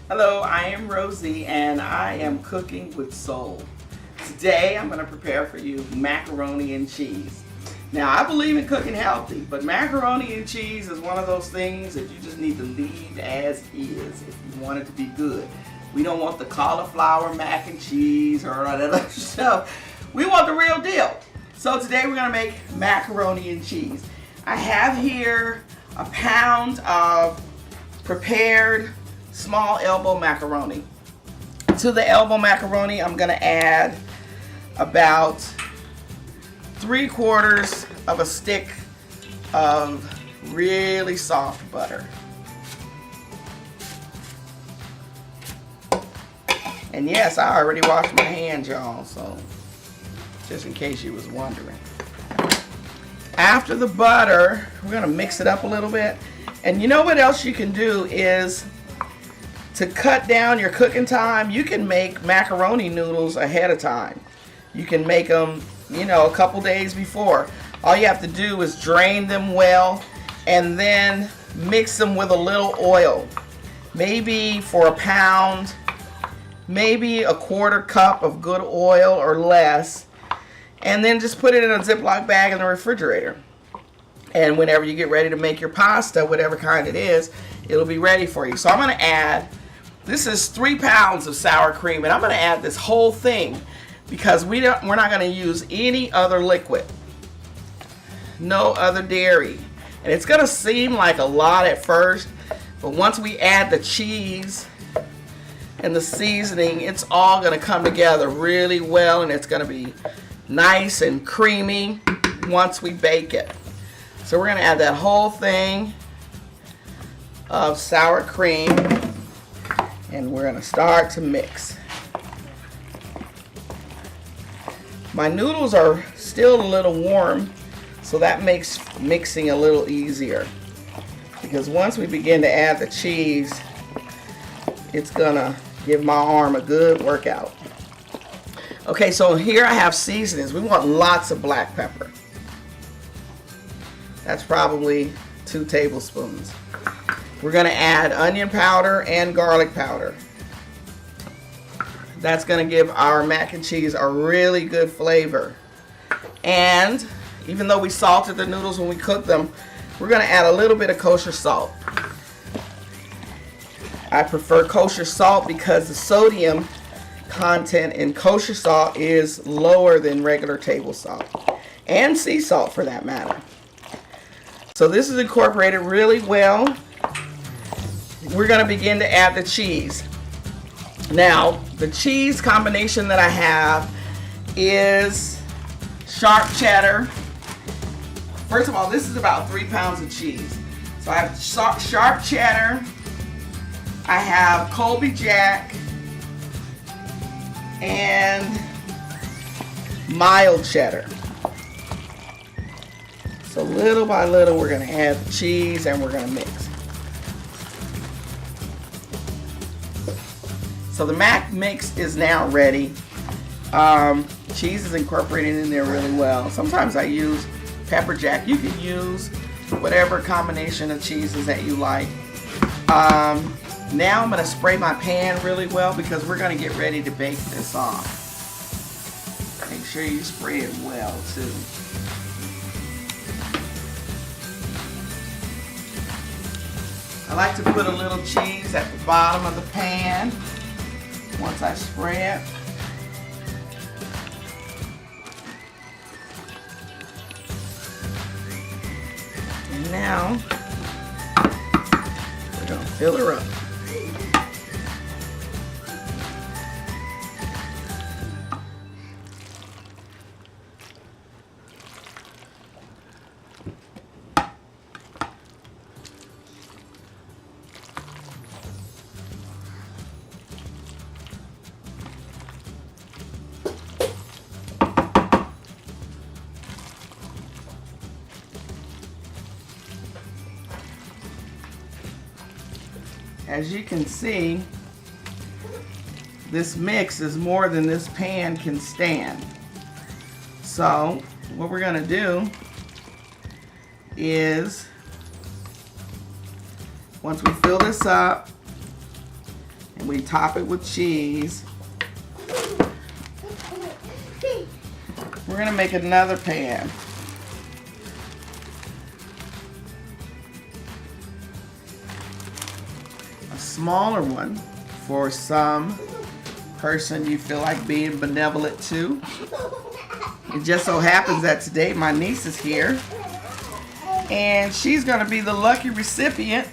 Hello, I am Rosie and I am cooking with soul. Today I'm going to prepare for you macaroni and cheese. Now I believe in cooking healthy, but macaroni and cheese is one of those things that you just need to leave as is if you want it to be good. We don't want the cauliflower mac and cheese or all that other stuff. We want the real deal. So today we're going to make macaroni and cheese. I have here a pound of prepared small elbow macaroni. To the elbow macaroni, I'm going to add about 3/4 of a stick of really soft butter. And yes, I already washed my hands, y'all, so just in case you was wondering. After the butter, we're going to mix it up a little bit. And you know what else you can do is to cut down your cooking time. You can make macaroni noodles ahead of time. You can make them, a couple days before. All you have to do is drain them well and then mix them with a little oil. Maybe for a pound, maybe a 1/4 cup of good oil or less. And then just put it in a Ziploc bag in the refrigerator. And whenever you get ready to make your pasta, whatever kind it is, it'll be ready for you. So I'm going to add, this is 3 pounds of sour cream, and I'm going to add this whole thing because we're not going to use any other liquid, no other dairy. And it's going to seem like a lot at first, but once we add the cheese and the seasoning, it's all going to come together really well, and it's going to be nice and creamy once we bake it. So we're going to add that whole thing of sour cream, and we're going to start to mix. My noodles are still a little warm, so that makes mixing a little easier, because once we begin to add the cheese, it's going to give my arm a good workout. Okay, so here I have seasonings. We want lots of black pepper. That's probably 2 tablespoons. We're going to add onion powder and garlic powder. That's going to give our mac and cheese a really good flavor. And even though we salted the noodles when we cooked them, we're going to add a little bit of kosher salt. I prefer kosher salt because the sodium content in kosher salt is lower than regular table salt, and sea salt for that matter. So this is incorporated really well. We're going to begin to add the cheese. Now, the cheese combination that I have is sharp cheddar. First of all, this is about 3 pounds of cheese. So I have sharp cheddar, I have Colby Jack, and mild cheddar. So little by little we're going to add the cheese and we're going to mix. So the mac mix is now ready. Cheese is incorporated in there really well. Sometimes I use pepper jack. You can use whatever combination of cheeses that you like. Now I'm going to spray my pan really well because we're going to get ready to bake this off. Make sure you spray it well too. I like to put a little cheese at the bottom of the pan once I spray it. And now we're going to fill her up. As you can see, this mix is more than this pan can stand. So what we're going to do is, once we fill this up, And we top it with cheese. We're gonna make another pan. A smaller one for some person you feel like being benevolent to. It just so happens that today my niece is here and she's gonna be the lucky recipient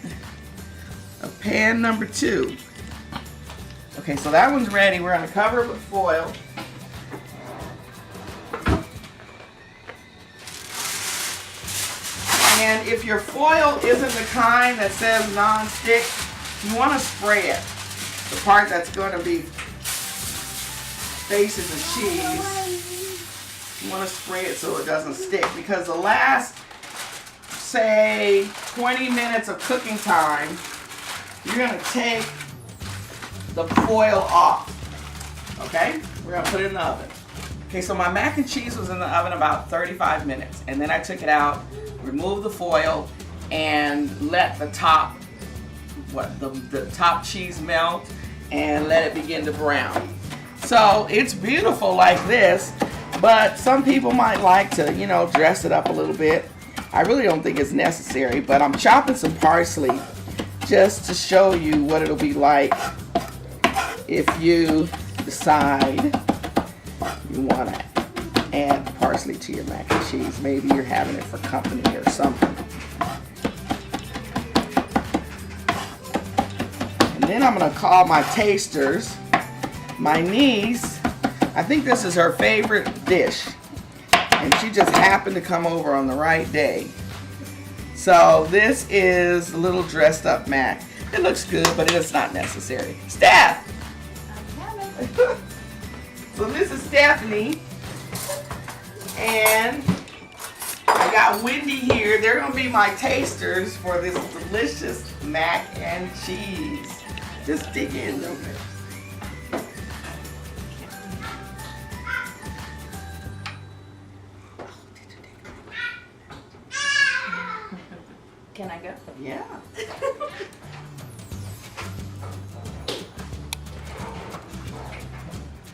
of pan number 2. Okay, so that one's ready. We're gonna cover it with foil. And if your foil isn't the kind that says non-stick, you want to spray it. The part that's going to be facing the cheese, you want to spray it so it doesn't stick. Because the last, say, 20 minutes of cooking time, you're going to take the foil off. Okay? We're going to put it in the oven. Okay, so my mac and cheese was in the oven about 35 minutes. And then I took it out, removed the foil, and let the top the top cheese melt and let it begin to brown. So it's beautiful like this, but some people might like to, you know, dress it up a little bit. I really don't think it's necessary, but I'm chopping some parsley just to show you what it'll be like if you decide you want to add parsley to your mac and cheese. Maybe you're having it for company or something. And then I'm going to call my tasters. My niece, I think this is her favorite dish, and she just happened to come over on the right day. So this is a little dressed up mac. It looks good, but it's not necessary. Steph! So this is Stephanie, and I got Wendy here. They're going to be my tasters for this delicious mac and cheese. Just dig in a little bit. Can I go? Yeah.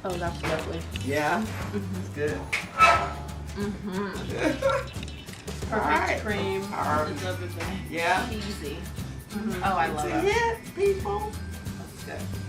Oh, that's lovely. Yeah? It's good. Perfect right. cream. Alright. It's everything. Yeah? Cheesy. Oh, I love it. Yeah, people. That's good.